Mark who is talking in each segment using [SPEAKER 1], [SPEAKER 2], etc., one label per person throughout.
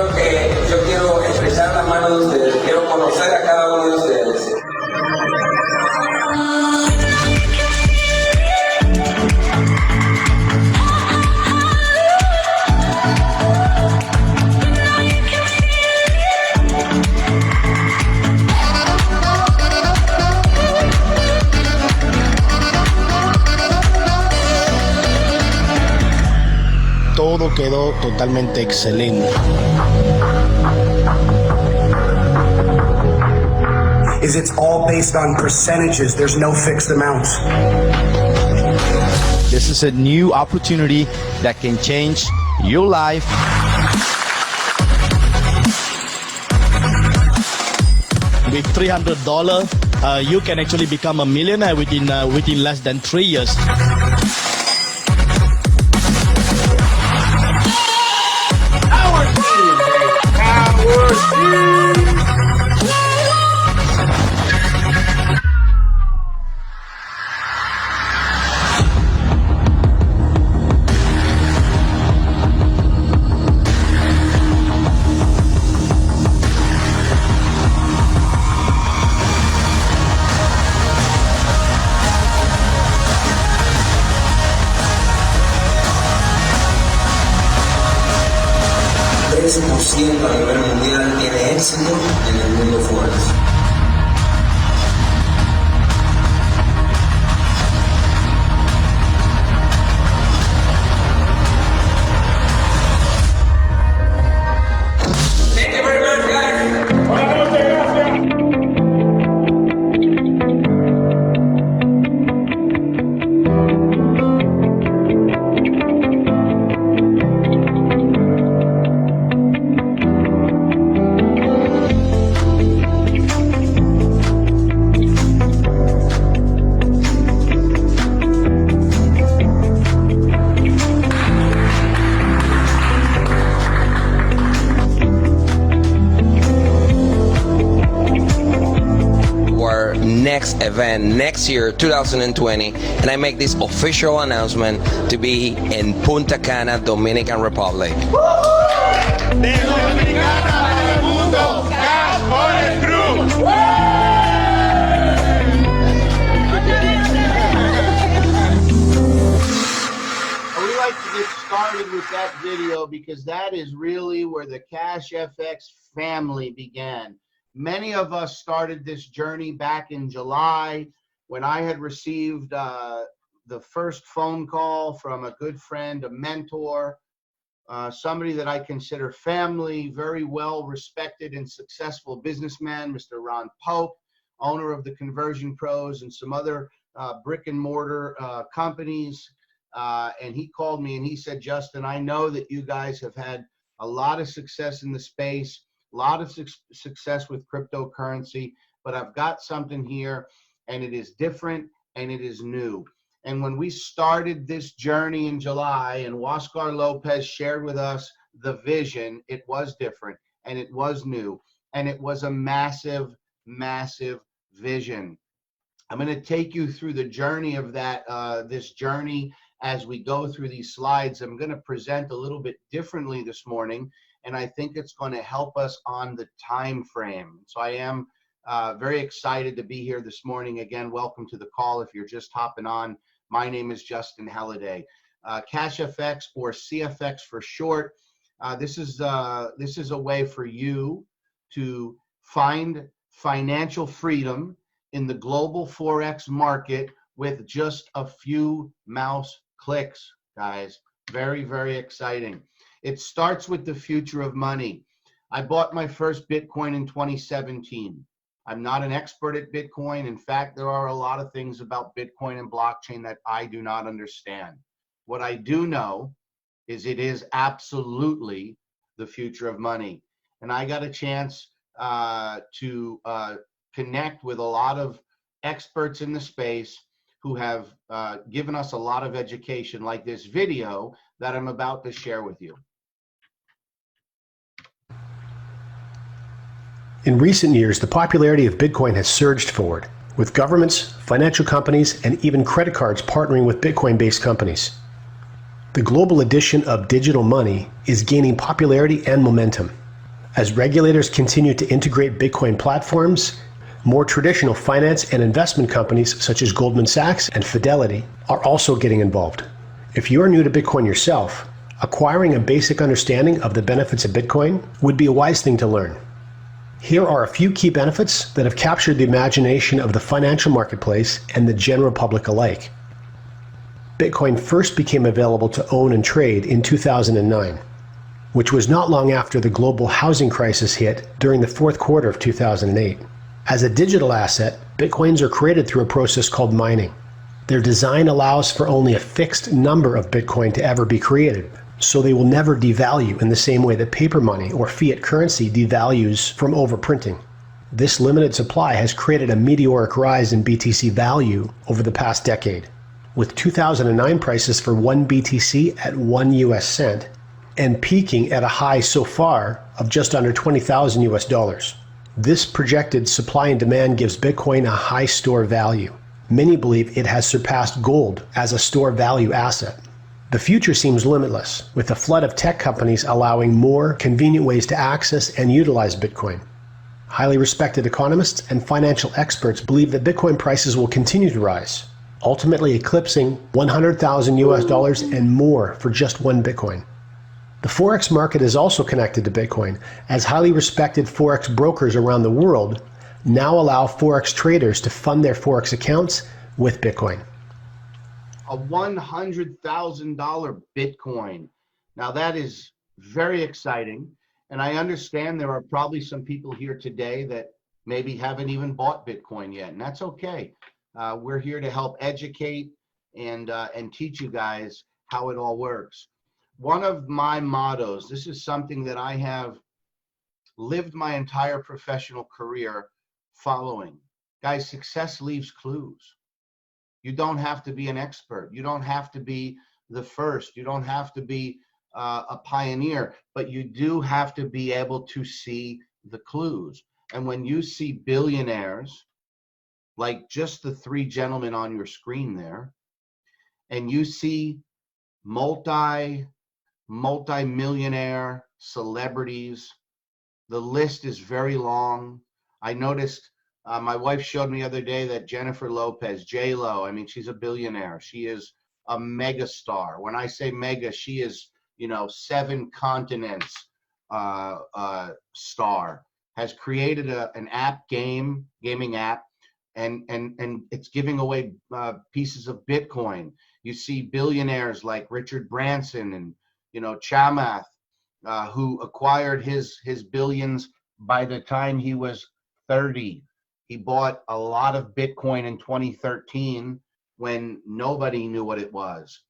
[SPEAKER 1] creo que yo quiero estrechar la mano de ustedes, quiero conocer a cada uno de ustedes.
[SPEAKER 2] Todo quedó totalmente excelente.
[SPEAKER 3] Is it's all based on percentages. There's no fixed amounts.
[SPEAKER 2] This is a new opportunity that can change your life. With $300, you can actually become a millionaire within less than 3 years.
[SPEAKER 1] A nivel mundial tiene éxito en el mundo Forex. Thank you very much, guys. Next event next year 2020, and I make this official announcement to be in Punta Cana, Dominican Republic.
[SPEAKER 4] Started with that video because that is really where the Cash FX family began. Many of us started this journey back in July when I had received the first phone call from a good friend, a mentor, somebody that I consider family, very well respected and successful businessman, Mr. Ron Pope, owner of the Conversion Pros and some other brick and mortar companies. And he called me and he said, Justin, I know that you guys have had a lot of success in the space, a lot of success with cryptocurrency, but I've got something here and it is different and it is new. And when we started this journey in July and Huáscar Lopez shared with us the vision, it was different and it was new and it was a massive, massive vision. I'm going to take you through the journey of that, this journey as we go through these slides. I'm going to present a little bit differently this morning, and I think it's going to help us on the time frame. So I am very excited to be here this morning. Again, welcome to the call if you're just hopping on. My name is Justin Halliday. Cash FX, or CFX for short, this is a way for you to find financial freedom in the global Forex market with just a few mouse clicks, guys. Very, very exciting. It starts with the future of money. I bought my first Bitcoin in 2017. I'm not an expert at Bitcoin. In fact, there are a lot of things about Bitcoin and blockchain that I do not understand. What I do know is it is absolutely the future of money. And I got a chance to connect with a lot of experts in the space who have given us a lot of education, like this video that I'm about to share with you.
[SPEAKER 5] In recent years, the popularity of Bitcoin has surged forward, with governments, financial companies, and even credit cards partnering with Bitcoin-based companies. The global edition of digital money is gaining popularity and momentum, As regulators continue to integrate Bitcoin platforms, more traditional finance and investment companies such as Goldman Sachs and Fidelity are also getting involved. If you are new to Bitcoin yourself, acquiring a basic understanding of the benefits of Bitcoin would be a wise thing to learn. Here are a few key benefits that have captured the imagination of the financial marketplace and the general public alike. Bitcoin first became available to own and trade in 2009, which was not long after the global housing crisis hit during the fourth quarter of 2008. As a digital asset, Bitcoins are created through a process called mining. Their design allows for only a fixed number of Bitcoin to ever be created, so they will never devalue in the same way that paper money or fiat currency devalues from overprinting. This limited supply has created a meteoric rise in BTC value over the past decade, with 2009 prices for 1 BTC at 1 US cent and peaking at a high so far of just under 20,000 US dollars. This projected supply and demand gives Bitcoin a high store value. Many believe it has surpassed gold as a store value asset. The future seems limitless, with a flood of tech companies allowing more convenient ways to access and utilize Bitcoin. Highly respected economists and financial experts believe that Bitcoin prices will continue to rise, ultimately eclipsing 100,000 US dollars and more for just one Bitcoin. The Forex market is also connected to Bitcoin, as highly respected Forex brokers around the world now allow Forex traders to fund their Forex accounts with Bitcoin.
[SPEAKER 4] A $100,000 Bitcoin. Now that is very exciting. And I understand there are probably some people here today that maybe haven't even bought Bitcoin yet, and that's okay. We're here to help educate and teach you guys how it all works. One of my mottos, this is something that I have lived my entire professional career following. Guys, success leaves clues. You don't have to be an expert. You don't have to be the first. You don't have to be a pioneer, but you do have to be able to see the clues. And when you see billionaires, like just the three gentlemen on your screen there, and you see multi-millionaire celebrities, the list is very long. I noticed, my wife showed me the other day that Jennifer Lopez, J-Lo, I mean, she's a billionaire. She is a mega star. When I say mega, she is, 7 continents star, has created an app, gaming app, and it's giving away pieces of Bitcoin. You see billionaires like Richard Branson and, Chamath, who acquired his billions by the time he was 30. He bought a lot of Bitcoin in 2013 when nobody knew what it was.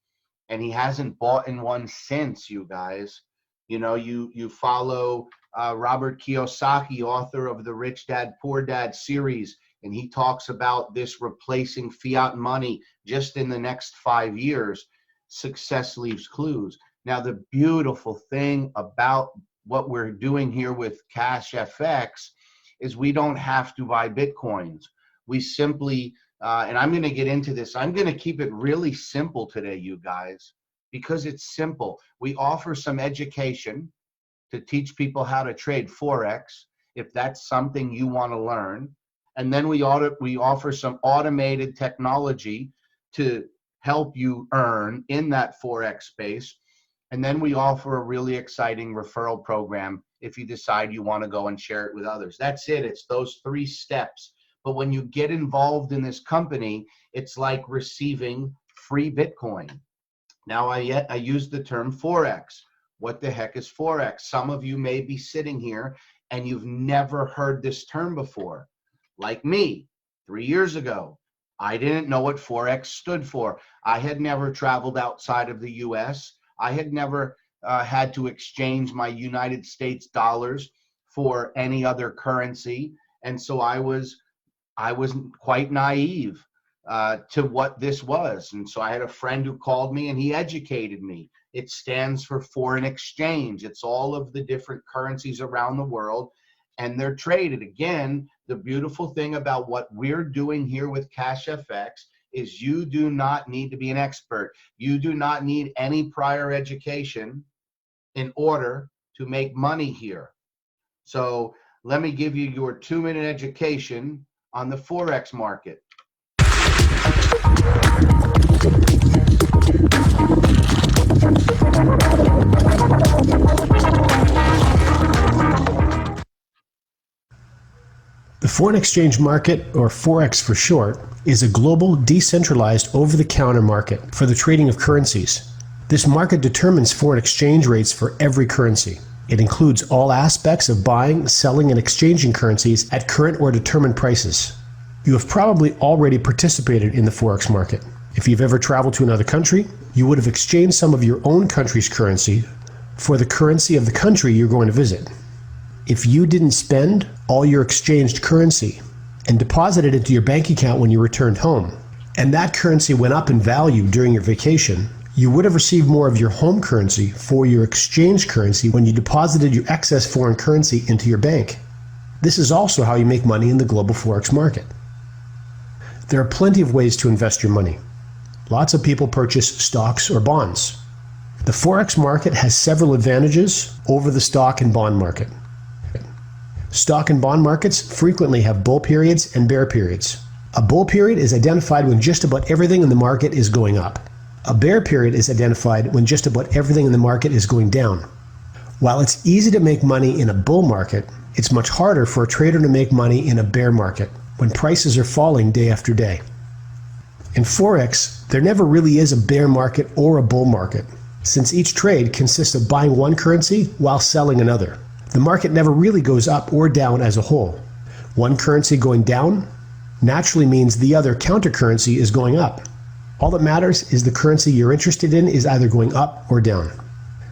[SPEAKER 4] And he hasn't bought in one since, you guys. You follow Robert Kiyosaki, author of the Rich Dad, Poor Dad series, and he talks about this replacing fiat money just in the next 5 years. Success leaves clues. Now, the beautiful thing about what we're doing here with Cash FX is we don't have to buy Bitcoins. We simply, and I'm going to get into this, I'm going to keep it really simple today, you guys, because it's simple. We offer some education to teach people how to trade Forex, if that's something you want to learn. And then we offer some automated technology to help you earn in that Forex space. And then we offer a really exciting referral program if you decide you want to go and share it with others. That's it. It's those 3 steps. But when you get involved in this company, it's like receiving free Bitcoin. Now, I use the term Forex. What the heck is Forex? Some of you may be sitting here and you've never heard this term before. Like me, 3 years ago, I didn't know what Forex stood for. I had never traveled outside of the US. I had never had to exchange my United States dollars for any other currency. And so I was quite naive to what this was. And so I had a friend who called me and he educated me. It stands for foreign exchange. It's all of the different currencies around the world, and they're traded. Again, the beautiful thing about what we're doing here with Cash FX is you do not need to be an expert. You do not need any prior education in order to make money here. So let me give you your 2-minute education on the Forex market.
[SPEAKER 5] The foreign exchange market, or Forex for short, is a global, decentralized, over-the-counter market for the trading of currencies. This market determines foreign exchange rates for every currency. It includes all aspects of buying, selling, and exchanging currencies at current or determined prices. You have probably already participated in the Forex market. If you've ever traveled to another country, you would have exchanged some of your own country's currency for the currency of the country you're going to visit. If you didn't spend all your exchanged currency and deposited it into your bank account when you returned home, and that currency went up in value during your vacation, you would have received more of your home currency for your exchange currency when you deposited your excess foreign currency into your bank. This is also how you make money in the global Forex market. There are plenty of ways to invest your money. Lots of people purchase stocks or bonds. The Forex market has several advantages over the stock and bond market. Stock and bond markets frequently have bull periods and bear periods. A bull period is identified when just about everything in the market is going up. A bear period is identified when just about everything in the market is going down. While it's easy to make money in a bull market, it's much harder for a trader to make money in a bear market when prices are falling day after day. In Forex, there never really is a bear market or a bull market, since each trade consists of buying one currency while selling another. The market never really goes up or down as a whole. One currency going down naturally means the other counter currency is going up. All that matters is the currency you're interested in is either going up or down.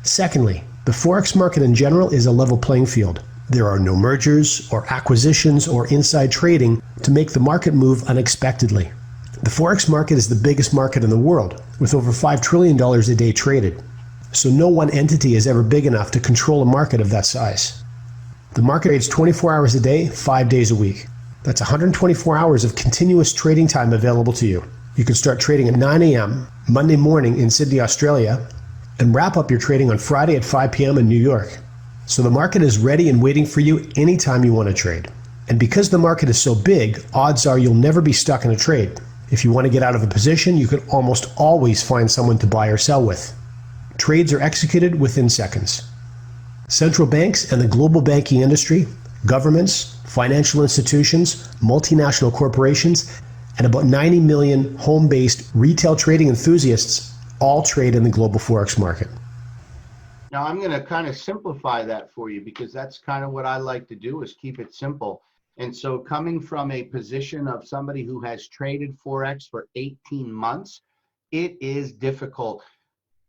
[SPEAKER 5] Secondly, the Forex market in general is a level playing field. There are no mergers or acquisitions or inside trading to make the market move unexpectedly. The Forex market is the biggest market in the world, with over $5 trillion a day traded. So no one entity is ever big enough to control a market of that size. The market trades 24 hours a day, 5 days a week. That's 124 hours of continuous trading time available to you. You can start trading at 9 a.m. Monday morning in Sydney, Australia, and wrap up your trading on Friday at 5 p.m. in New York. So the market is ready and waiting for you anytime you want to trade. And because the market is so big, odds are you'll never be stuck in a trade. If you want to get out of a position, you can almost always find someone to buy or sell with. Trades are executed within seconds. Central banks and the global banking industry, governments, financial institutions, multinational corporations, and about 90 million home-based retail trading enthusiasts all trade in the global Forex market.
[SPEAKER 4] Now I'm going to kind of simplify that for you, because that's kind of what I like to do, is keep it simple. And so coming from a position of somebody who has traded Forex for 18 months, it is difficult.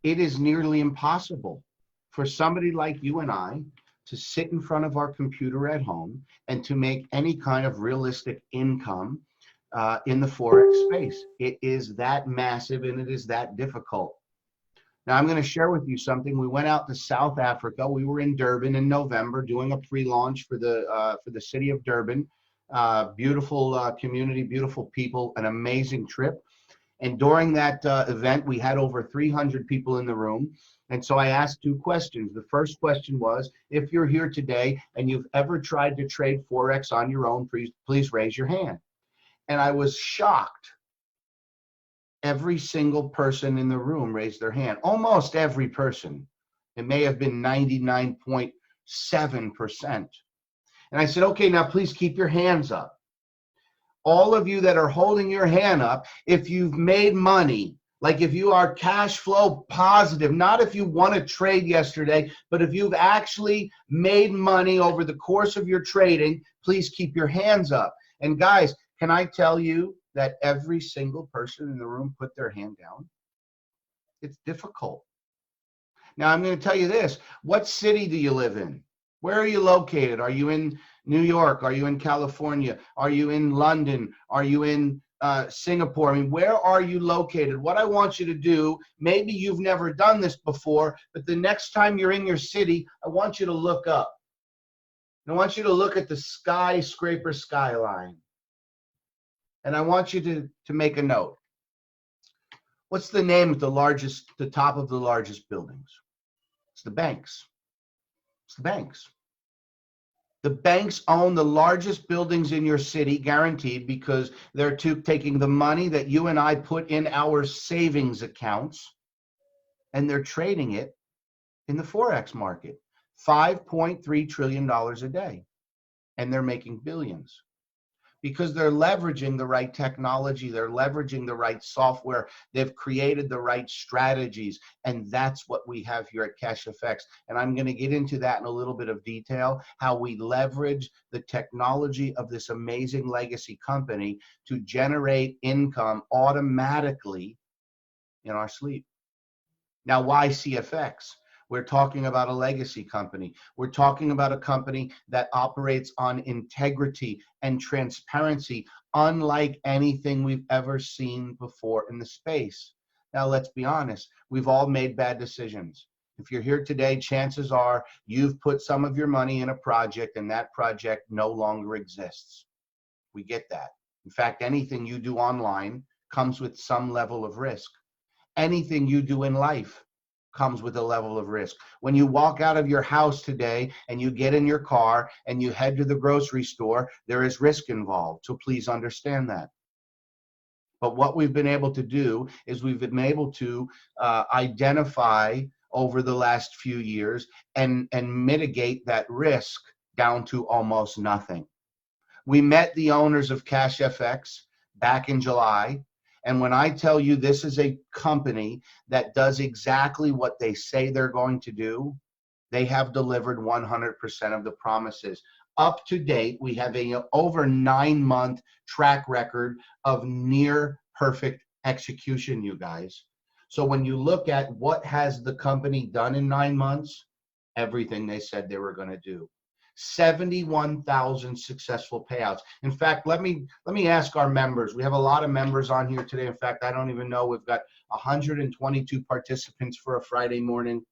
[SPEAKER 4] It is nearly impossible for somebody like you and I to sit in front of our computer at home and to make any kind of realistic income in the Forex space. It is that massive and it is that difficult. Now I'm going to share with you something. We went out to South Africa. We were in Durban in November doing a pre-launch for the city of Durban. Beautiful community, beautiful people, an amazing trip. And during that event, we had over 300 people in the room. And so I asked two questions. The first question was, if you're here today and you've ever tried to trade Forex on your own, please raise your hand. And I was shocked. Every single person in the room raised their hand. Almost every person. It may have been 99.7%. And I said, okay, now please keep your hands up. All of you that are holding your hand up, if you've made money, like if you are cash flow positive, not if you won a trade yesterday, but if you've actually made money over the course of your trading, please keep your hands up. And guys, can I tell you that every single person in the room put their hand down? It's difficult. Now I'm going to tell you this. What city do you live in? Where are you located? Are you in New York? Are you in California? Are you in London? Are you in Singapore? I mean, where are you located? What I want you to do, maybe you've never done this before, but the next time you're in your city, I want you to look up. I want you to look at the skyscraper skyline. And I want you to make a note. What's the name of the top of the largest buildings? It's the banks. It's the banks. The banks own the largest buildings in your city, guaranteed, because they're taking the money that you and I put in our savings accounts and they're trading it in the Forex market. $5.3 trillion a day. And they're making billions because they're leveraging the right technology. They're leveraging the right software. They've created the right strategies. And that's what we have here at CashFX. And I'm going to get into that in a little bit of detail, how we leverage the technology of this amazing legacy company to generate income automatically in our sleep. Now, why CFX? We're talking about a legacy company. We're talking about a company that operates on integrity and transparency, unlike anything we've ever seen before in the space. Now, let's be honest. We've all made bad decisions. If you're here today, chances are you've put some of your money in a project and that project no longer exists. We get that. In fact, anything you do online comes with some level of risk. Anything you do in life comes with a level of risk. When you walk out of your house today and you get in your car and you head to the grocery store, there is risk involved. So please understand that. But what we've been able to do is we've been able to identify over the last few years and mitigate that risk down to almost nothing. We met the owners of CashFX back in July. And when I tell you this is a company that does exactly what they say they're going to do, they have delivered 100% of the promises. Up to date, we have a over 9-month track record of near perfect execution, you guys. So when you look at what has the company done in 9 months, everything they said they were going to do. 71,000 successful payouts. In fact, let me ask our members. We have a lot of members on here today. In fact, I don't even know. We've got 122 participants for a Friday morning.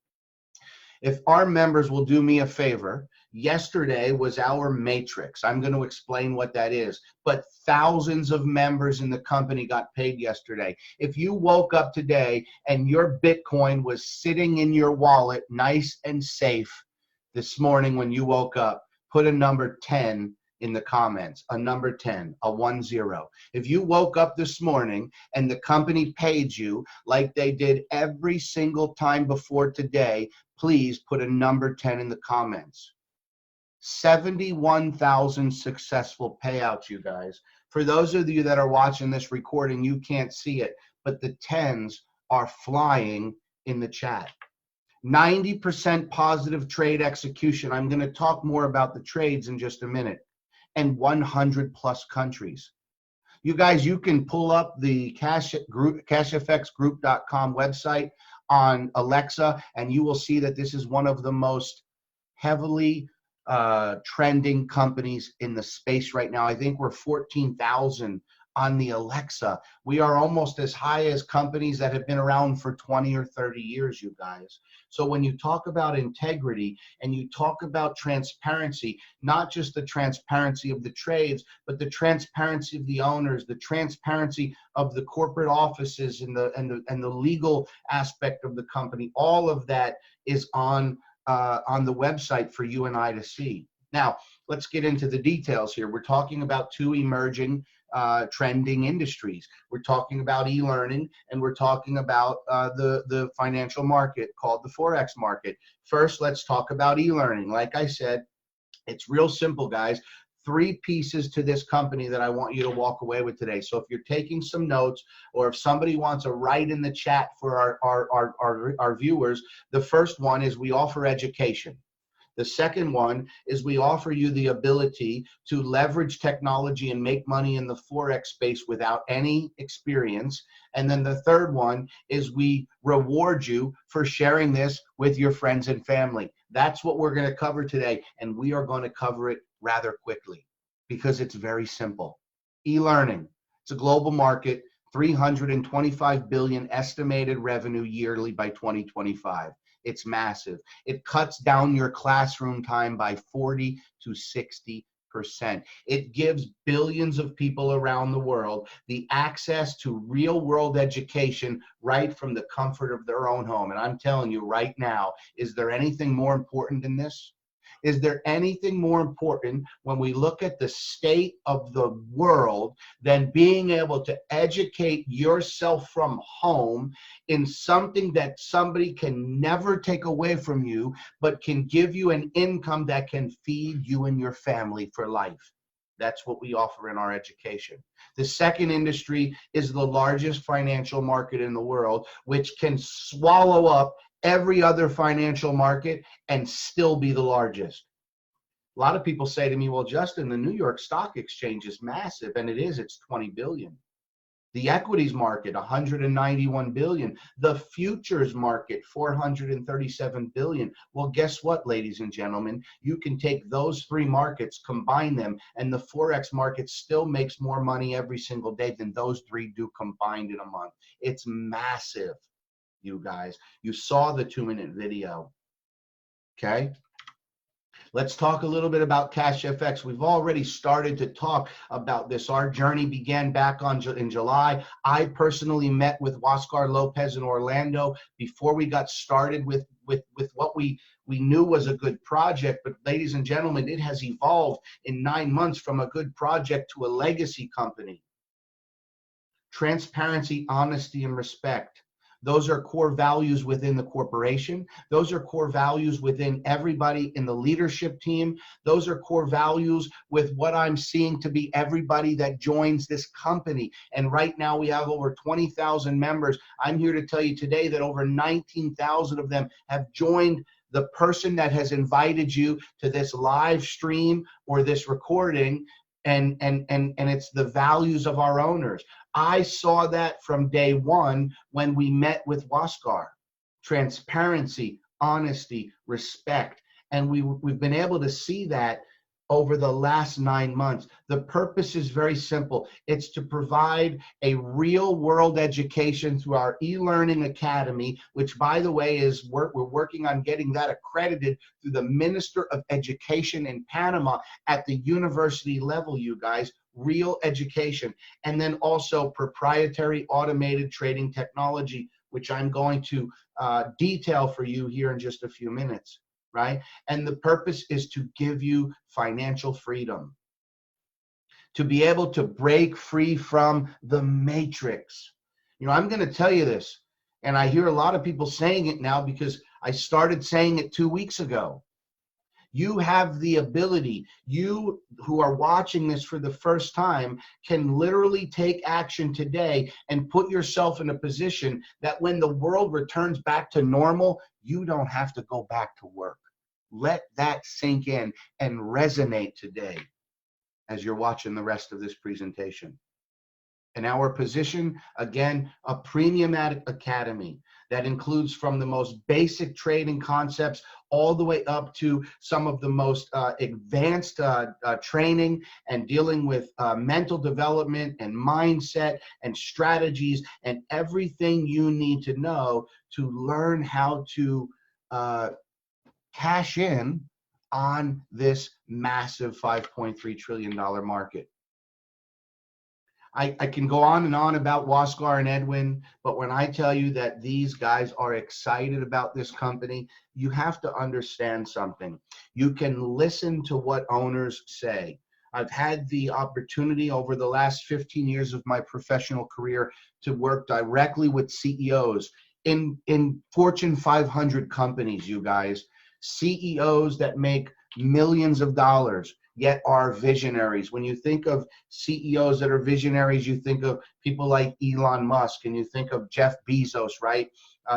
[SPEAKER 4] If our members will do me a favor, yesterday was our matrix. I'm going to explain what that is. But thousands of members in the company got paid yesterday. If you woke up today and your Bitcoin was sitting in your wallet, nice and safe, this morning when you woke up, put a number 10 in the comments, a number 10, a 10. If you woke up this morning and the company paid you like they did every single time before today, please put a number 10 in the comments. 71,000 successful payouts, you guys. For those of you that are watching this recording, you can't see it, but the 10s are flying in the chat. 90% positive trade execution. I'm going to talk more about the trades in just a minute. And 100 plus countries. You guys, you can pull up the cashfxgroup.com website on Alexa, and you will see that this is one of the most heavily trending companies in the space right now. I think we're 14,000 on the Alexa. We are almost as high as companies that have been around for 20 or 30 years, you guys. So when you talk about integrity and you talk about transparency, not just the transparency of the trades, but the transparency of the owners, the transparency of the corporate offices and the legal aspect of the company, all of that is on the website for you and I to see. Now, let's get into the details here. We're talking about two emerging trending industries. We're talking about e-learning and we're talking about the financial market called the Forex market. First, let's talk about e-learning. Like I said, it's real simple, guys. 3 pieces to this company that I want you to walk away with today. So if you're taking some notes or if somebody wants to write in the chat for our viewers, the first one is we offer education. The second one is we offer you the ability to leverage technology and make money in the Forex space without any experience. And then the third one is we reward you for sharing this with your friends and family. That's what we're going to cover today. And we are going to cover it rather quickly because it's very simple. E-learning, it's a global market, 325 billion estimated revenue yearly by 2025. It's massive. It cuts down your classroom time by 40 to 60%. It gives billions of people around the world the access to real world education right from the comfort of their own home. And I'm telling you right now, is there anything more important than this? Is there anything more important when we look at the state of the world than being able to educate yourself from home in something that somebody can never take away from you, but can give you an income that can feed you and your family for life? That's what we offer in our education. The second industry is the largest financial market in the world, which can swallow up every other financial market and still be the largest. A lot of people say to me, well, Justin, the New York Stock Exchange is massive, and it is. It's 20 billion. The equities market, 191 billion. The futures market, 437 billion. Well, guess what, ladies and gentlemen? You can take those three markets, combine them, and the Forex market still makes more money every single day than those three do combined in a month. It's massive, you guys. You saw the 2-minute video, okay? Let's talk a little bit about Cash FX. We've already started to talk about this. Our journey began back in July. I personally met with Huáscar Lopez in Orlando before we got started with what we knew was a good project. But ladies and gentlemen, it has evolved in 9 months from a good project to a legacy company. Transparency, honesty, and respect. Those are core values within the corporation. Those are core values within everybody in the leadership team. Those are core values with what I'm seeing to be everybody that joins this company. And right now we have over 20,000 members. I'm here to tell you today that over 19,000 of them have joined the person that has invited you to this live stream or this recording. And it's the values of our owners. I saw that from day one when we met with Huáscar. Transparency, honesty, respect. And we've been able to see that over the last 9 months. The purpose is very simple. It's to provide a real world education through our e-learning academy, which, by the way, is we're working on getting that accredited through the Minister of Education in Panama at the university level, you guys. Real education. And then also proprietary automated trading technology, which I'm going to detail for you here in just a few minutes. Right? And the purpose is to give you financial freedom, to be able to break free from the matrix. You know, I'm going to tell you this, and I hear a lot of people saying it now because I started saying it 2 weeks ago. You have the ability, you who are watching this for the first time can literally take action today and put yourself in a position that when the world returns back to normal, you don't have to go back to work. Let that sink in and resonate today as you're watching the rest of this presentation. In our position, again, a premium academy that includes from the most basic trading concepts all the way up to some of the most advanced training and dealing with mental development and mindset and strategies and everything you need to know to learn how to cash in on this massive $5.3 trillion market. I can go on and on about Huáscar and Edwin, but when I tell you that these guys are excited about this company, you have to understand something. You can listen to what owners say. I've had the opportunity over the last 15 years of my professional career to work directly with CEOs in Fortune 500 companies, you guys. CEOs that make millions of dollars, yet are visionaries. When you think of CEOs that are visionaries, you think of people like Elon Musk, and you think of Jeff Bezos, right?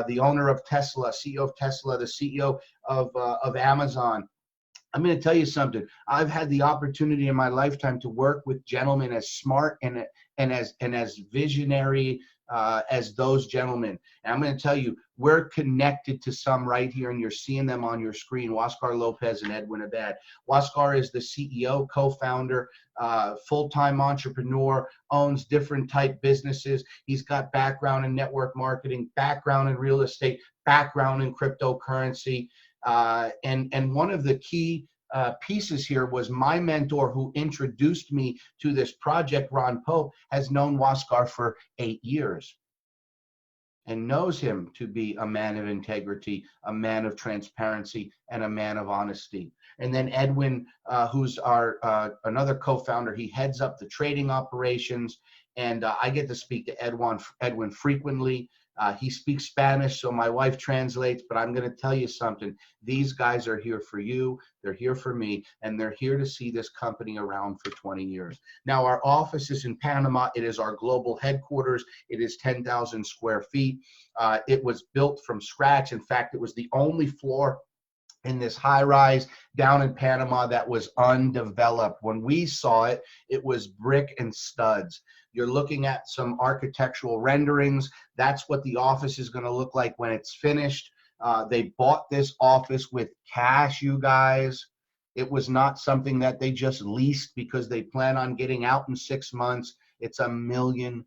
[SPEAKER 4] The owner of Tesla, CEO of Tesla, the CEO of Amazon. I'm going to tell you something. I've had the opportunity in my lifetime to work with gentlemen as smart and as visionary as those gentlemen. And I'm going to tell you, we're connected to some right here, and you're seeing them on your screen, Huáscar Lopez and Edwin Abad. Huáscar is the CEO, co-founder, full-time entrepreneur, owns different type businesses. He's got background in network marketing, background in real estate, background in cryptocurrency. And one of the key pieces here was my mentor who introduced me to this project, Ron Pope, has known Huáscar for 8 years and knows him to be a man of integrity, a man of transparency, and a man of honesty. And then Edwin, who's our another co-founder, he heads up the trading operations. And I get to speak to Edwin frequently. He speaks Spanish, so my wife translates, but I'm going to tell you something. These guys are here for you. They're here for me, and they're here to see this company around for 20 years. Now, our office is in Panama. It is our global headquarters. It is 10,000 square feet. It was built from scratch. In fact, it was the only floor in this high rise down in Panama that was undeveloped. When we saw it, it was brick and studs. You're looking at some architectural renderings. That's what the office is going to look like when it's finished. They bought this office with cash, you guys. It was not something that they just leased because they plan on getting out in 6 months. It's $1 million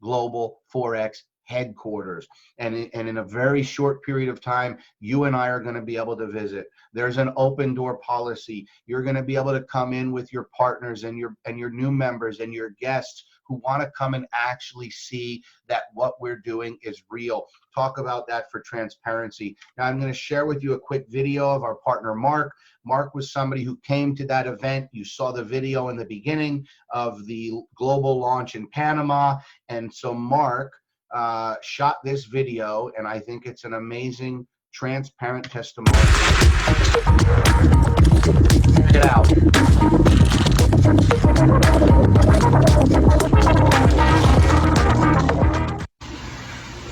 [SPEAKER 4] global Forex headquarters. And in a very short period of time, you and I are going to be able to visit. There's an open door policy. You're going to be able to come in with your partners and your new members and your guests who want to come and actually see that what we're doing is real. Talk about that for transparency. Now I'm going to share with you a quick video of our partner, Mark. Mark was somebody who came to that event. You saw the video in the beginning of the global launch in Panama. And so Mark shot this video, and I think it's an amazing, transparent testimony. Check it out.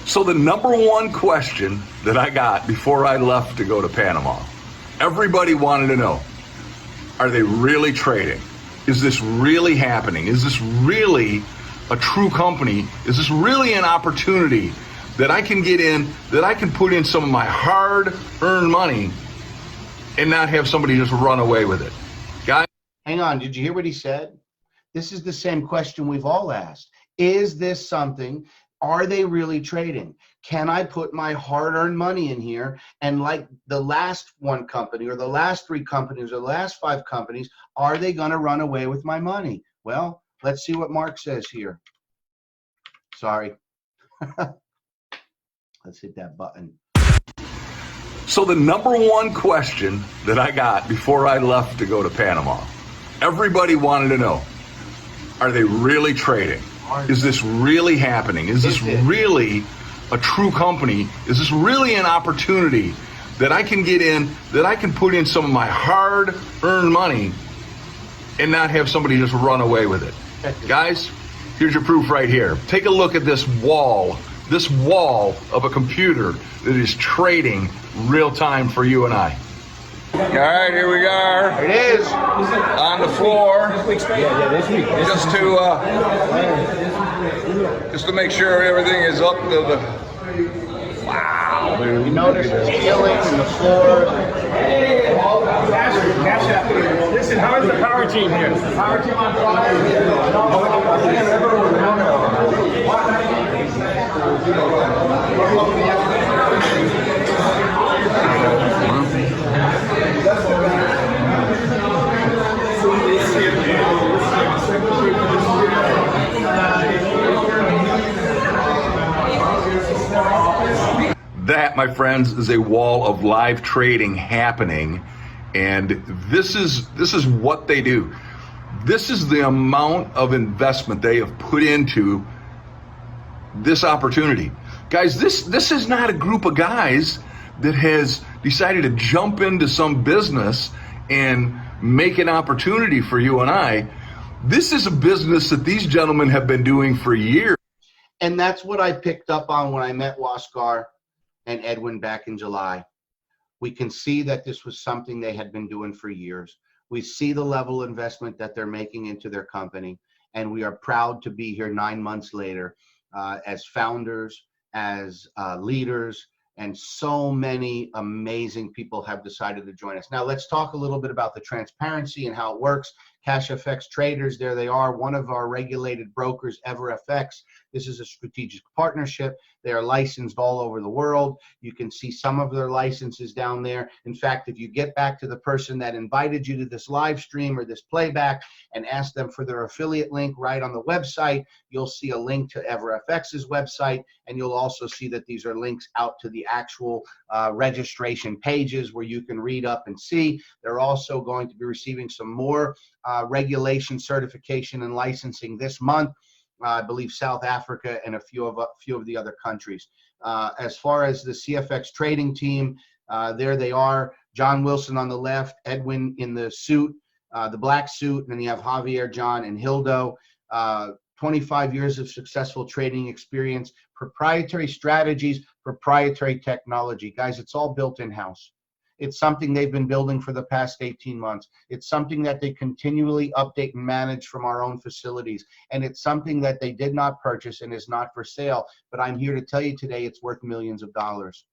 [SPEAKER 6] So the number one question that I got before I left to go to Panama, everybody wanted to know, are they really trading? Is this really happening? Is this really a true company? Is this really an opportunity that I can get in, that I can put in some of my hard-earned money and not have somebody just run away with it? Guys?
[SPEAKER 4] Hang on, did you hear what he said? This is the same question we've all asked. Is this something? Are they really trading? Can I put my hard-earned money in here? And like the last one company or the last 3 companies or the last 5 companies, are they going to run away with my money? Well, let's see what Mark says here. Sorry. Let's hit that button.
[SPEAKER 6] So the number one question that I got before I left to go to Panama, everybody wanted to know, are they really trading? Is this really happening? Is this really a true company? Is this really an opportunity that I can get in, that I can put in some of my hard-earned money and not have somebody just run away with it? Guys, here's your proof right here. Take a look at this wall of a computer that is trading real time for you and I.
[SPEAKER 7] All right, here we are.
[SPEAKER 4] It is.
[SPEAKER 7] On the floor. Just to make sure everything is up to the... Wow.
[SPEAKER 4] You notice the ceiling and the floor.
[SPEAKER 8] Listen, how is the power team here? The power team on
[SPEAKER 6] That, my friends, is a wall of live trading happening, and this is what they do. This is the amount of investment they have put into this opportunity. Guys, this is not a group of guys that has decided to jump into some business and make an opportunity for you and I. This is a business that these gentlemen have been doing for years.
[SPEAKER 4] And that's what I picked up on when I met Waskar and Edwin back in July. We can see that this was something they had been doing for years. We see the level of investment that they're making into their company, and we are proud to be here 9 months later as founders, as leaders, and so many amazing people have decided to join us. Now let's talk a little bit about the transparency and how it works. Cash FX traders, there they are, one of our regulated brokers, EverFX. This is a strategic partnership. They are licensed all over the world. You can see some of their licenses down there. In fact, if you get back to the person that invited you to this live stream or this playback and ask them for their affiliate link right on the website, you'll see a link to EverFX's website, and you'll also see that these are links out to the actual registration pages where you can read up and see. They're also going to be receiving some more regulation, certification, and licensing this month. I believe South Africa and a few of the other countries. As far as the CFX trading team, there they are. John Wilson on the left, Edwin in the suit, the black suit, and then you have Javier, John, and Hildo. 25 years of successful trading experience, proprietary strategies, proprietary technology. Guys, it's all built in-house. It's something they've been building for the past 18 months. It's something that they continually update and manage from our own facilities. And it's something that they did not purchase and is not for sale. But I'm here to tell you today it's worth millions of dollars.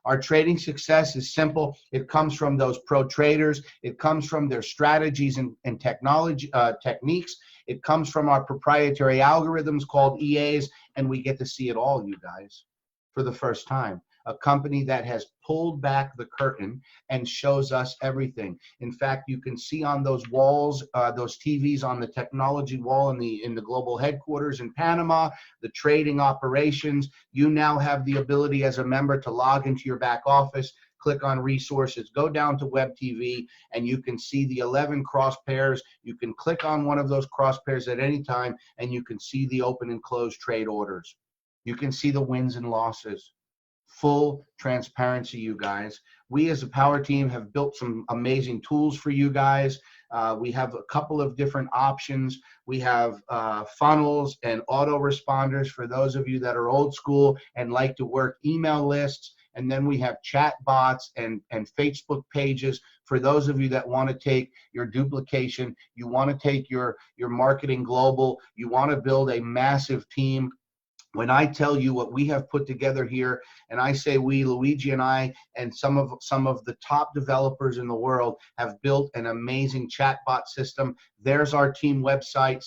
[SPEAKER 4] Our trading success is simple. It comes from those pro traders. It comes from their strategies and technology techniques. It comes from our proprietary algorithms called EAs. And we get to see it all, you guys, for the first time. A company that has pulled back the curtain and shows us everything. In fact, you can see on those walls, those TVs on the technology wall in the global headquarters in Panama, the trading operations. You now have the ability as a member to log into your back office, click on resources, go down to web TV, and you can see the 11 cross pairs. You can click on one of those cross pairs at any time, and you can see the open and closed trade orders. You can see the wins and losses. Full transparency, you guys. We as a power team have built some amazing tools for you guys. We have a couple of different options. We have funnels and autoresponders for those of you that are old school and like to work email lists. And then we have chat bots and Facebook pages for those of you that want to take your duplication, you want to take your marketing global, you want to build a massive team. When I tell you what we have put together here, and I say we, Luigi and I, and some of the top developers in the world have built an amazing chatbot system. There's our team website,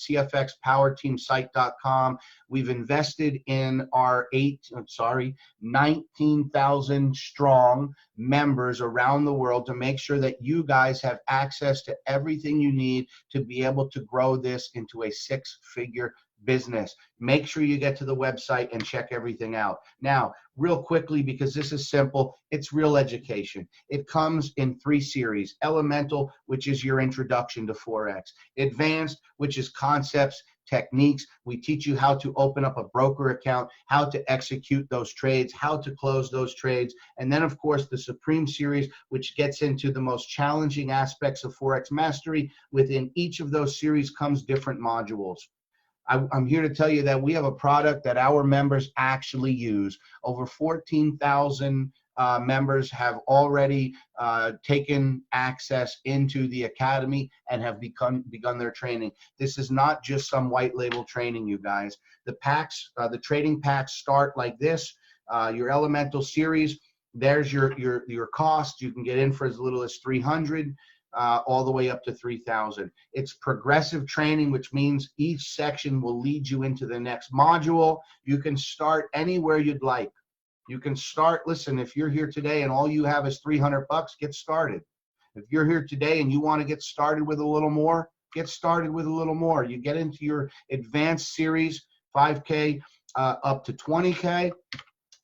[SPEAKER 4] cfxpowerteamsite.com. We've invested in our 19,000 strong members around the world to make sure that you guys have access to everything you need to be able to grow this into a six-figure business. Make sure you get to the website and check everything out. Now, real quickly, because this is simple, it's real education. It comes in 3 series. Elemental, which is your introduction to Forex. Advanced, which is concepts, techniques. We teach you how to open up a broker account, how to execute those trades, how to close those trades. And then, of course, the Supreme series, which gets into the most challenging aspects of Forex mastery. Within each of those series comes different modules. I'm here to tell you that we have a product that our members actually use. Over 14,000 members have already taken access into the academy and have begun their training. This is not just some white label training, you guys. The packs, the trading packs start like this. Your Elemental series, there's your cost. You can get in for as little as $300. All the way up to 3,000. It's progressive training, which means each section will lead you into the next module. You can start anywhere you'd like. You can start, listen, if you're here today and all you have is $300, get started. If you're here today and you want to get started with a little more, get started with a little more. You get into your advanced series, 5K up to 20K.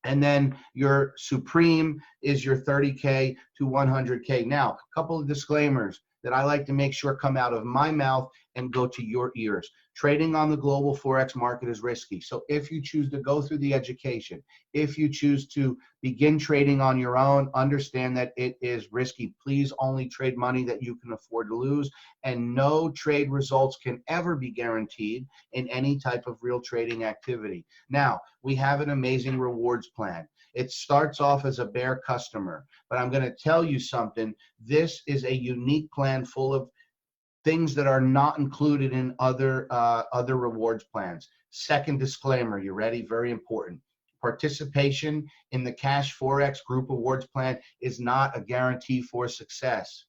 [SPEAKER 4] And then your Supreme is your 30K to 100K. Now, a couple of disclaimers that I like to make sure come out of my mouth and go to your ears. Trading on the global Forex market is risky. So if you choose to go through the education, if you choose to begin trading on your own, understand that it is risky. Please only trade money that you can afford to lose, and no trade results can ever be guaranteed in any type of real trading activity. Now, we have an amazing rewards plan. It starts off as a bare customer, but I'm going to tell you something. This is a unique plan full of things that are not included in other rewards plans. Second disclaimer, you ready? Very important. Participation in the Cash Forex Group Awards Plan is not a guarantee for success.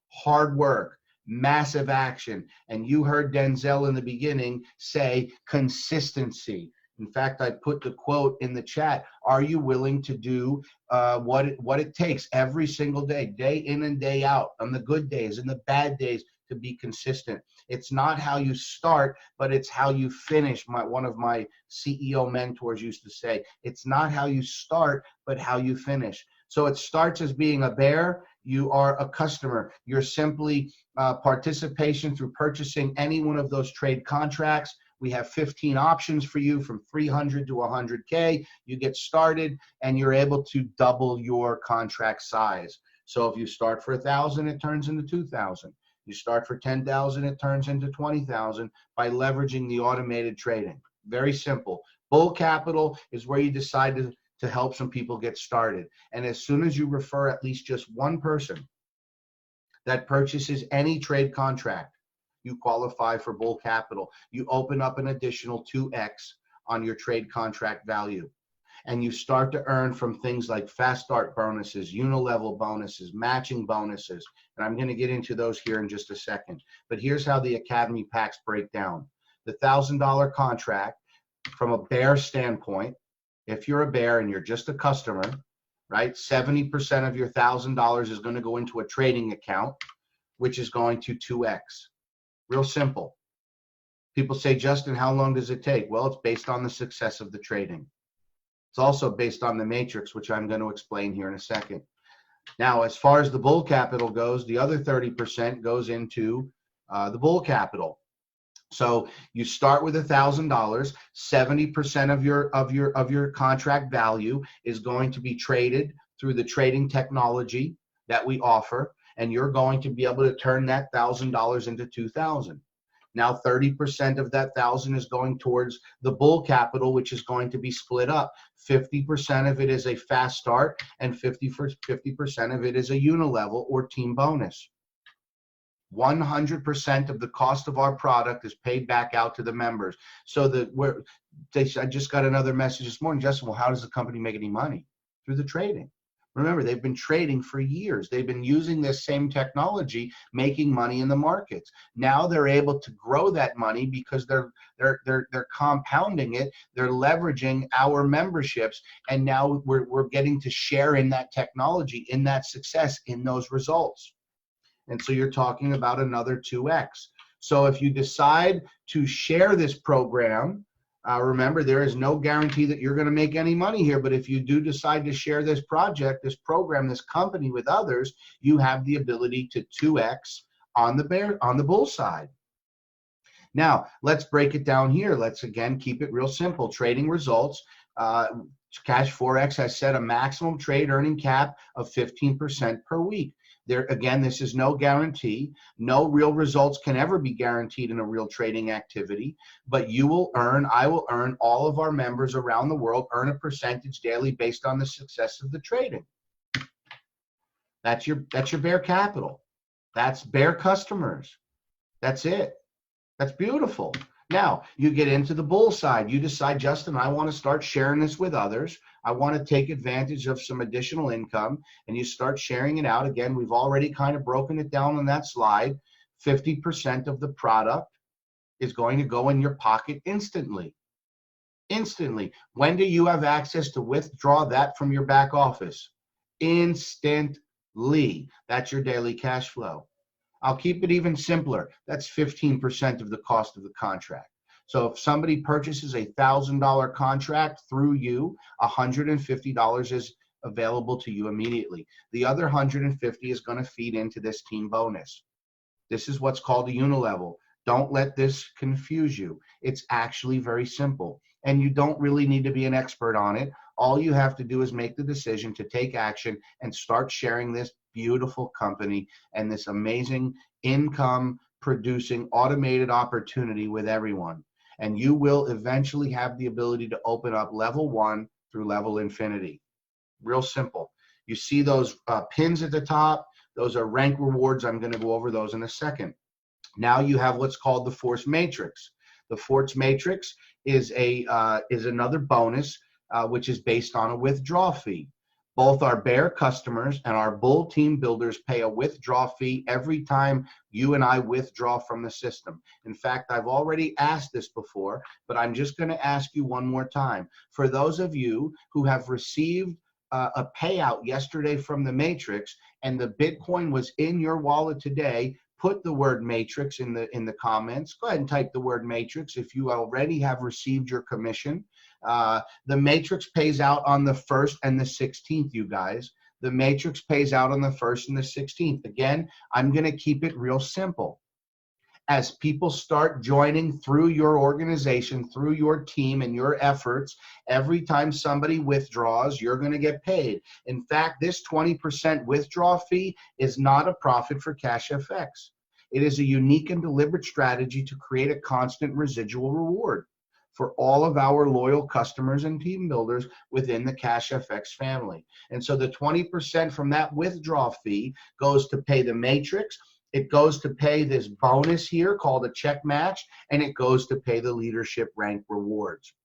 [SPEAKER 4] Hard work, massive action. And you heard Denzel in the beginning say consistency. In fact, I put the quote in the chat. Are you willing to do what it takes every single day, day in and day out, on the good days and the bad days, to be consistent? It's not how you start, but it's how you finish. One of my CEO mentors used to say, it's not how you start, but how you finish. So it starts as being a bear. You are a customer. You're simply participation through purchasing any one of those trade contracts. We have 15 options for you from 300 to 100K. You get started and you're able to double your contract size. So if you start for 1,000, it turns into 2,000. You start for 10,000, it turns into 20,000 by leveraging the automated trading. Very simple. Bull capital is where you decide to help some people get started. And as soon as you refer at least just one person that purchases any trade contract, you qualify for bull capital. You open up an additional 2x on your trade contract value. And you start to earn from things like fast start bonuses, unilevel bonuses, matching bonuses. And I'm going to get into those here in just a second. But here's how the Academy packs break down. The $1,000 contract, from a bear standpoint, if you're a bear and you're just a customer, right, 70% of your $1,000 is going to go into a trading account, which is going to 2x. Real simple. People say, Justin, how long does it take? Well, it's based on the success of the trading. It's also based on the matrix, which I'm going to explain here in a second. Now, as far as the bull capital goes, the other 30% goes into the bull capital. So you start with $1,000. 70% of your contract value is going to be traded through the trading technology that we offer, and you're going to be able to turn that $1,000 into $2,000. Now 30% of that 1,000 is going towards the bull capital, which is going to be split up. 50% of it is a fast start, and 50% of it is a unilevel or team bonus. 100% of the cost of our product is paid back out to the members. So I just got another message this morning, Justin, well, how does the company make any money? Through the trading. Remember, they've been trading for years. They've been using this same technology, making money in the markets. Now they're able to grow that money because they're compounding it. They're leveraging our memberships, and now we're getting to share in that technology, in that success, in those results. And so you're talking about another 2x. So if you decide to share this program, remember, there is no guarantee that you're going to make any money here, but if you do decide to share this project, this program, this company with others, you have the ability to 2x on the bull side. Now, let's break it down here. Let's again keep it real simple. Trading results. Cash Forex has set a maximum trade earning cap of 15% per week. There, again, this is no guarantee. No real results can ever be guaranteed in a real trading activity, but you will earn, I will earn, all of our members around the world earn a percentage daily based on the success of the trading. That's your bear capital. That's bear customers. That's it. That's beautiful. Now, you get into the bull side. You decide, Justin, I want to start sharing this with others. I want to take advantage of some additional income, and you start sharing it out. Again, we've already kind of broken it down on that slide. 50% of the product is going to go in your pocket instantly. Instantly. When do you have access to withdraw that from your back office? Instantly. That's your daily cash flow. I'll keep it even simpler. That's 15% of the cost of the contract. So if somebody purchases a $1,000 contract through you, $150 is available to you immediately. The other $150 is going to feed into this team bonus. This is what's called a unilevel. Don't let this confuse you. It's actually very simple, and you don't really need to be an expert on it. All you have to do is make the decision to take action and start sharing this beautiful company and this amazing income producing automated opportunity with everyone. And you will eventually have the ability to open up level 1 through level infinity. Real simple. You see those pins at the top? Those are rank rewards. I'm going to go over those in a second. Now you have what's called the force matrix. The force matrix is another bonus, which is based on a withdrawal fee. Both our bear customers and our bull team builders pay a withdrawal fee every time you and I withdraw from the system. In fact, I've already asked this before, but I'm just going to ask you one more time. For those of you who have received a payout yesterday from the Matrix and the Bitcoin was in your wallet today, put the word Matrix in the comments. Go ahead and type the word Matrix if you already have received your commission. The Matrix pays out on the 1st and the 16th, you guys. The Matrix pays out on the 1st and the 16th. Again, I'm going to keep it real simple. As people start joining through your organization, through your team and your efforts, every time somebody withdraws, you're going to get paid. In fact, this 20% withdrawal fee is not a profit for CashFX. It is a unique and deliberate strategy to create a constant residual reward for all of our loyal customers and team builders within the CashFX family. And so the 20% from that withdrawal fee goes to pay the Matrix, it goes to pay this bonus here called a check match, and it goes to pay the leadership rank rewards.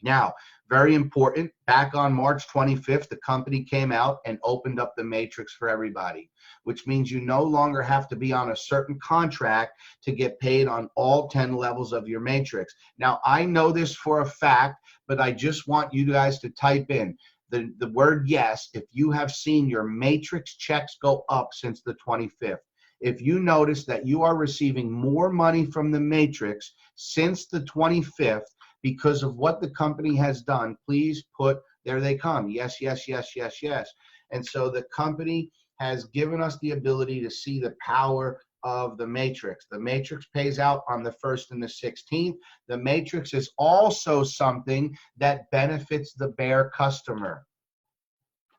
[SPEAKER 4] Now, very important, back on March 25th, the company came out and opened up the Matrix for everybody, which means you no longer have to be on a certain contract to get paid on all 10 levels of your Matrix. Now, I know this for a fact, but I just want you guys to type in the word yes if you have seen your Matrix checks go up since the 25th. If you notice that you are receiving more money from the Matrix since the 25th because of what the company has done, please put, there they come. Yes, yes, yes, yes, yes. And so the company has given us the ability to see the power of the Matrix. The Matrix pays out on the 1st and the 16th. The Matrix is also something that benefits the bear customer.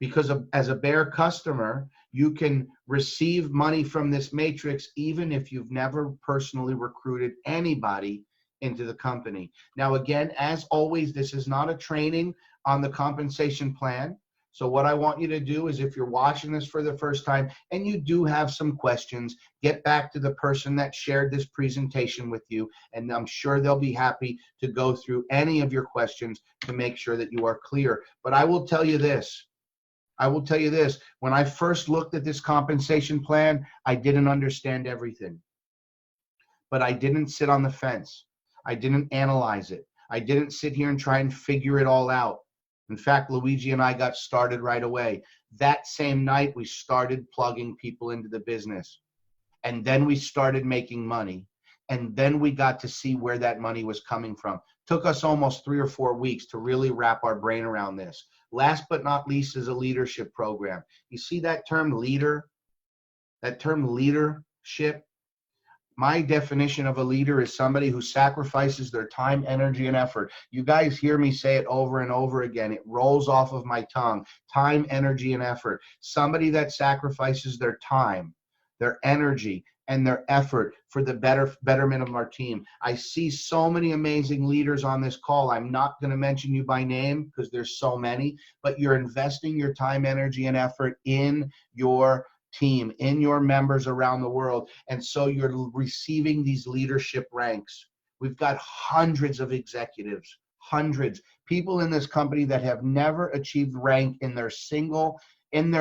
[SPEAKER 4] Because as a bear customer, you can receive money from this Matrix even if you've never personally recruited anybody into the company. Now, again, as always, this is not a training on the compensation plan. So what I want you to do is, if you're watching this for the first time and you do have some questions, get back to the person that shared this presentation with you, and I'm sure they'll be happy to go through any of your questions to make sure that you are clear. But I will tell you this. When I first looked at this compensation plan, I didn't understand everything. But I didn't sit on the fence. I didn't analyze it. I didn't sit here and try and figure it all out. In fact, Luigi and I got started right away. That same night, we started plugging people into the business. And then we started making money. And then we got to see where that money was coming from. Took us almost 3 or 4 weeks to really wrap our brain around this. Last but not least is a leadership program. You see that term leader? That term leadership? My definition of a leader is somebody who sacrifices their time, energy, and effort. You guys hear me say it over and over again. It rolls off of my tongue. Time, energy, and effort. Somebody that sacrifices their time, their energy, and their effort for the betterment of our team. I see so many amazing leaders on this call. I'm not going to mention you by name because there's so many, but you're investing your time, energy, and effort in your team, in your members around the world. And so you're receiving these leadership ranks. We've got hundreds of executives, hundreds, people in this company that have never achieved rank in their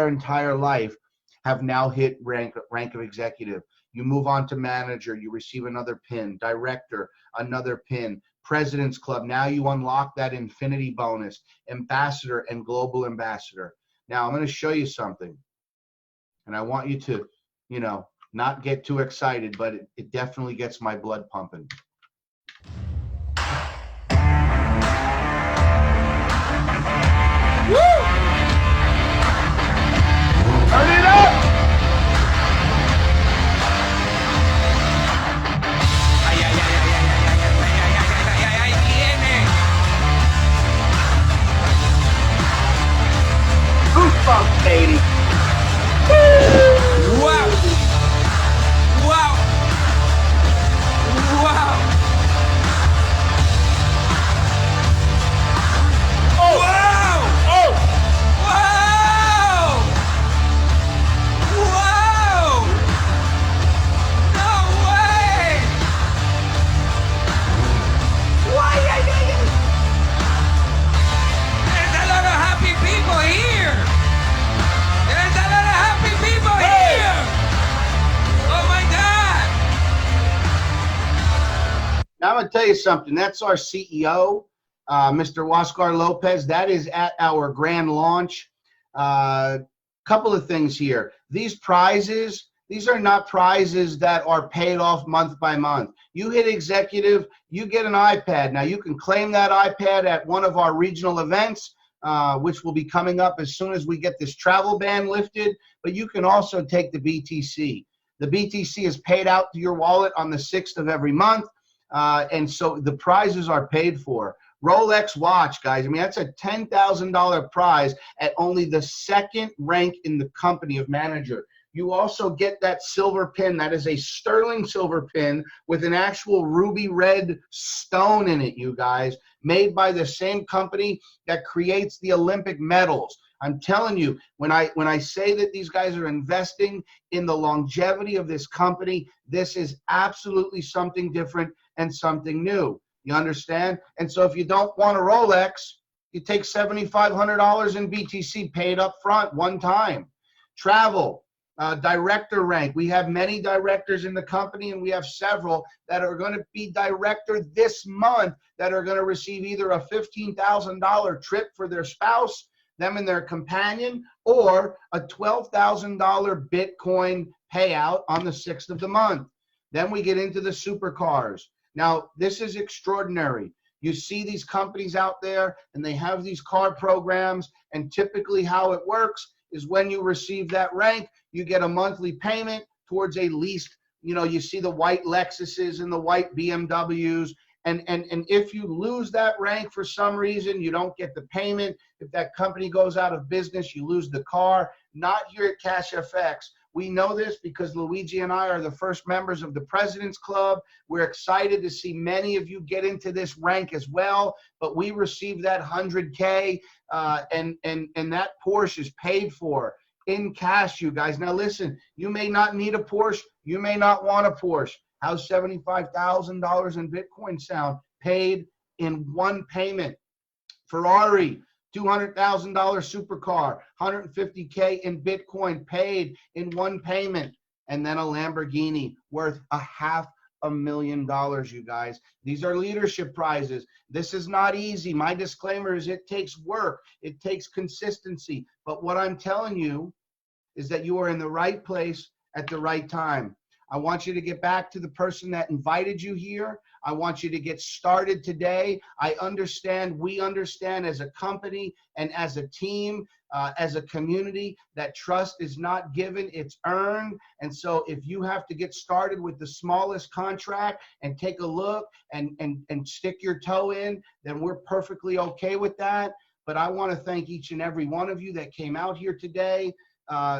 [SPEAKER 4] entire life have now hit rank of executive. You move on to manager, you receive another pin, director, another pin, president's club. Now you unlock that infinity bonus, ambassador and global ambassador. Now I'm going to show you something. And I want you to, not get too excited, but it definitely gets my blood pumping.
[SPEAKER 8] Woo! Turn it up!
[SPEAKER 4] Goosebumps, baby.
[SPEAKER 1] Wow! Wow! Wow!
[SPEAKER 8] Oh!
[SPEAKER 1] Wow!
[SPEAKER 8] Oh!
[SPEAKER 4] Now I'm going to tell you something. That's our CEO, Mr. Oscar Lopez. That is at our grand launch. Couple of things here. These prizes, these are not prizes that are paid off month by month. You hit executive, you get an iPad. Now you can claim that iPad at one of our regional events, which will be coming up as soon as we get this travel ban lifted, but you can also take the BTC. The BTC is paid out to your wallet on the 6th of every month, and so the prizes are paid for. Rolex watch, guys. I mean, that's a $10,000 prize at only the 2nd rank in the company of manager. You also get that silver pin. That is a sterling silver pin with an actual ruby red stone in it, you guys, made by the same company that creates the Olympic medals. I'm telling you, when I say that these guys are investing in the longevity of this company, this is absolutely something different and something new. You understand? And so if you don't want a Rolex, you take $7,500 in BTC paid up front one time. Travel, director rank. We have many directors in the company, and we have several that are going to be director this month that are going to receive either a $15,000 trip for their spouse, them and their companion, or a $12,000 Bitcoin payout on the 6th of the month. Then we get into the supercars. Now, this is extraordinary. You see these companies out there, and they have these car programs, and typically how it works is when you receive that rank, you get a monthly payment towards a lease. You know, you see the white Lexuses and the white BMWs, and if you lose that rank for some reason, you don't get the payment. If that company goes out of business, you lose the car. Not here at Cash FX. We know this because Luigi and I are the first members of the President's Club. We're excited to see many of you get into this rank as well, but we received that 100K and that Porsche is paid for in cash, you guys. Now listen, you may not need a Porsche. You may not want a Porsche. How's $75,000 in Bitcoin sound? Paid in one payment. Ferrari, $200,000 supercar, 150K in Bitcoin paid in one payment, and then a Lamborghini worth $500,000, you guys. These are leadership prizes. This is not easy. My disclaimer is it takes work. It takes consistency. But what I'm telling you is that you are in the right place at the right time. I want you to get back to the person that invited you here. I want you to get started today. I understand, we understand as a company and as a team, as a community, that trust is not given, it's earned. And so if you have to get started with the smallest contract and take a look and stick your toe in, then we're perfectly okay with that. But I want to thank each and every one of you that came out here today.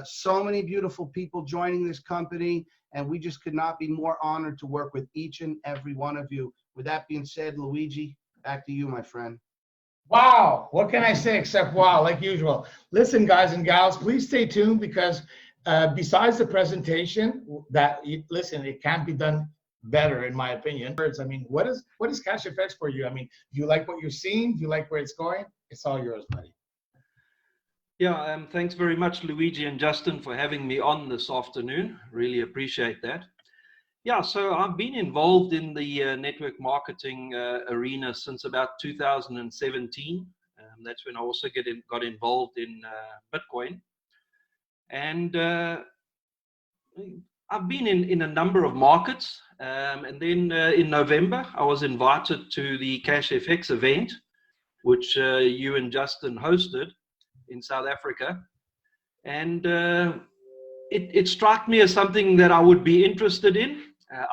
[SPEAKER 4] So many beautiful people joining this company, and we just could not be more honored to work with each and every one of you. With that being said, Luigi, back to you, my friend.
[SPEAKER 8] Wow. What can I say except wow, like usual. Listen, guys and gals, please stay tuned because besides the presentation, listen, it can't be done better, in my opinion. I mean, what is Cash FX for you? I mean, do you like what you're seeing? Do you like where it's going? It's all yours, buddy.
[SPEAKER 9] Yeah, thanks very much, Luigi and Justin, for having me on this afternoon. Really appreciate that. Yeah, so I've been involved in the network marketing arena since about 2017. That's when I also got involved in Bitcoin. And I've been in a number of markets. And then in November, I was invited to the Cash FX event, which you and Justin hosted in South Africa, and it struck me as something that I would be interested in.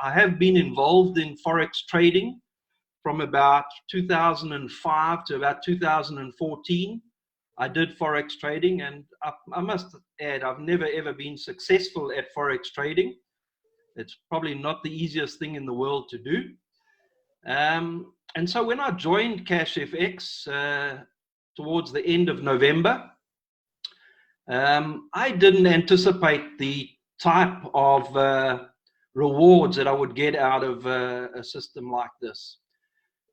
[SPEAKER 9] I have been involved in Forex trading from about 2005 to about 2014. I did Forex trading, and I must add, I've never ever been successful at Forex trading. It's probably not the easiest thing in the world to do. And so when I joined Cash FX, towards the end of November, I didn't anticipate the type of rewards that I would get out of a system like this.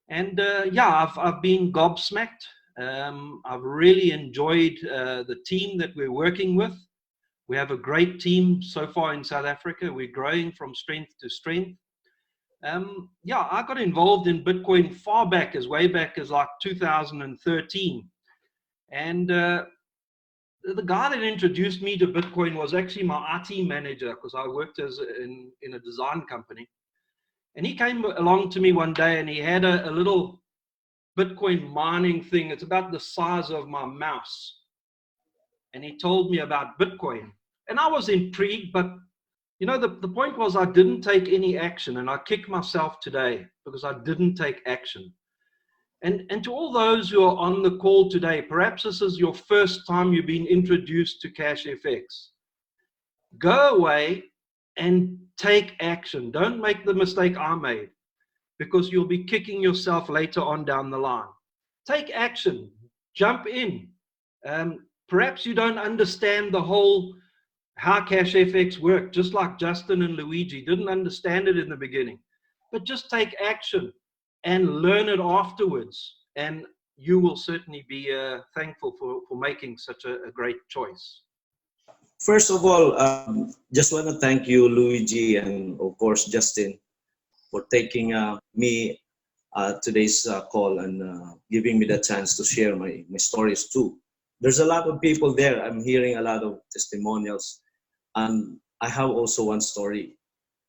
[SPEAKER 9] And yeah, I've been gobsmacked. I've really enjoyed the team that we're working with. We have a great team so far in South Africa. We're growing from strength to strength. Yeah, I got involved in Bitcoin way back as like 2013. And the guy that introduced me to Bitcoin was actually my IT manager, because I worked in a design company. And he came along to me one day and he had a little Bitcoin mining thing. It's about the size of my mouse. And he told me about Bitcoin. And I was intrigued, but you know, the point was I didn't take any action, and I kick myself today because I didn't take action. And to all those who are on the call today, perhaps this is your first time you've been introduced to CashFX. Go away and take action. Don't make the mistake I made, because you'll be kicking yourself later on down the line. Take action. Jump in. Perhaps you don't understand the whole how CashFX worked, just like Justin and Luigi didn't understand it in the beginning. But just take action and learn it afterwards, and you will certainly be thankful for making such a great choice.
[SPEAKER 10] First of all, just want to thank you, Luigi, and of course, Justin, for taking me today's call and giving me the chance to share my stories too. There's a lot of people there. I'm hearing a lot of testimonials, and I have also one story.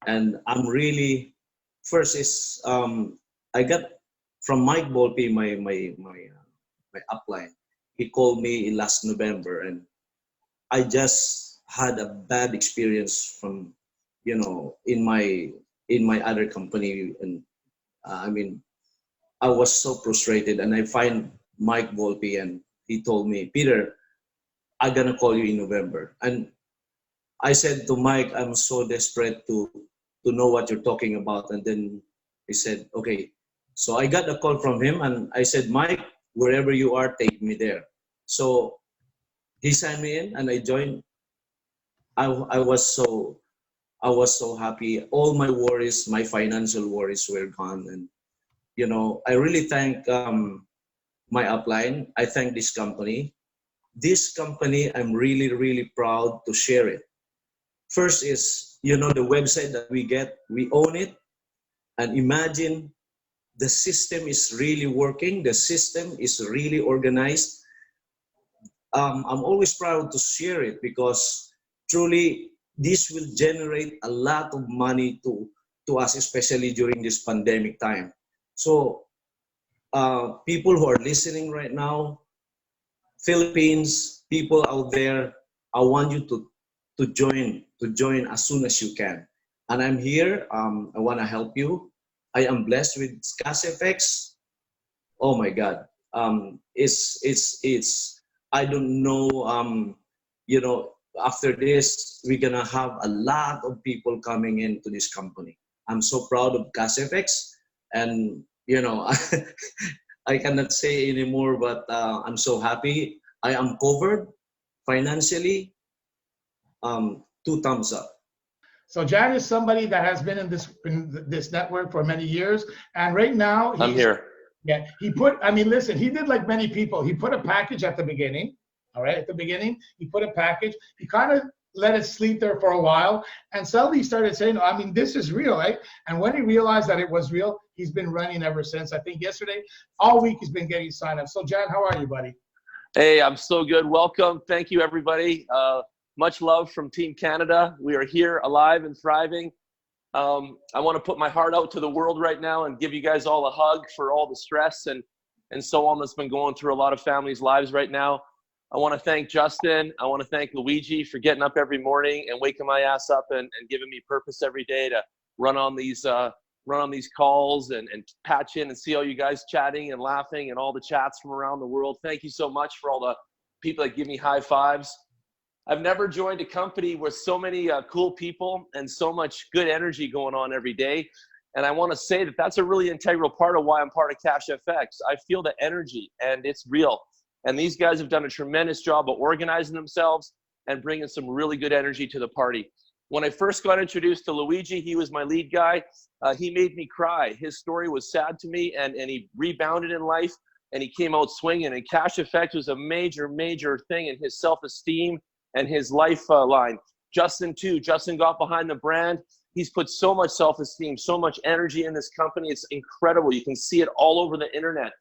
[SPEAKER 10] And I'm really, first is, I got from Mike Volpe, my upline. He called me last November, and I just had a bad experience from, you know, in my other company, and I mean, I was so frustrated, and I find Mike Volpe, and he told me, Peter, I'm gonna call you in November. And I said to Mike, I'm so desperate to know what you're talking about. And then he said, okay. So I got a call from him, and I said, Mike, wherever you are, take me there. So he signed me in, and I joined. I was so happy. All my worries, my financial worries were gone. And, you know, I really thank my upline. I thank this company. This company, I'm really, really proud to share it. First is, you know, the website that we get, we own it. And imagine the system is really working. The system is really organized. I'm always proud to share it, because truly this will generate a lot of money to us, especially during this pandemic time. So people who are listening right now, Philippines, people out there, I want you to join as soon as you can. And I'm here. I want to help you. I am blessed with CashFX. Oh my God. It's I don't know, you know, after this, we're gonna have a lot of people coming into this company. I'm so proud of CashFX, and you know, I cannot say anymore, but I'm so happy. I am covered financially. 2 thumbs up.
[SPEAKER 8] So Jan is somebody that has been in this network for many years, and right now
[SPEAKER 11] I'm here.
[SPEAKER 8] Yeah, listen, he did like many people. He put a package at the beginning. All right, at the beginning, he put a package. He kind of let it sleep there for a while, and suddenly he started saying, I mean, this is real, right? And when he realized that it was real, he's been running ever since. I think yesterday, all week, he's been getting signed up. So Jan, how are you, buddy?
[SPEAKER 11] Hey, I'm so good. Welcome. Thank you, everybody. Much love from Team Canada. We are here alive and thriving. I want to put my heart out to the world right now and give you guys all a hug for all the stress and so on that's been going through a lot of families' lives right now. I want to thank Justin. I want to thank Luigi for getting up every morning and waking my ass up and giving me purpose every day to run on these calls and patch in and see all you guys chatting and laughing and all the chats from around the world. Thank you so much for all the people that give me high fives. I've never joined a company with so many cool people and so much good energy going on every day. And I want to say that that's a really integral part of why I'm part of CashFX. I feel the energy, and it's real. And these guys have done a tremendous job of organizing themselves and bringing some really good energy to the party. When I first got introduced to Luigi, he was my lead guy. He made me cry. His story was sad to me, and he rebounded in life, and he came out swinging. And CashFX was a major, major thing in his self-esteem and his life line. Justin too. Justin got behind the brand. He's put so much self-esteem, so much energy in this company. It's incredible. You can see it all over the internet.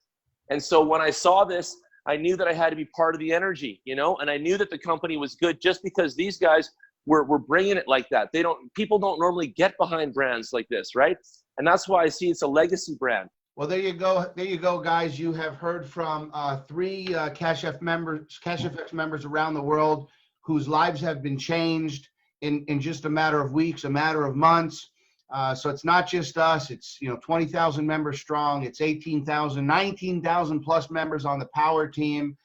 [SPEAKER 11] And so when I saw this, I knew that I had to be part of the energy, you know, and I knew that the company was good just because these guys were bringing it like that. People don't normally get behind brands like this, right? And that's why I see it's a legacy brand.
[SPEAKER 4] Well, there you go. There you go, guys. You have heard from 3 CashFX members around the world whose lives have been changed in just a matter of weeks, a matter of months. So it's not just us. It's 20,000 members strong. It's 18,000, 19,000 plus members on the power team.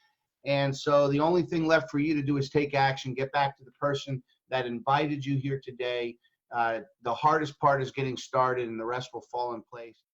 [SPEAKER 4] And so the only thing left for you to do is take action, get back to the person that invited you here today. The hardest part is getting started, and the rest will fall in place.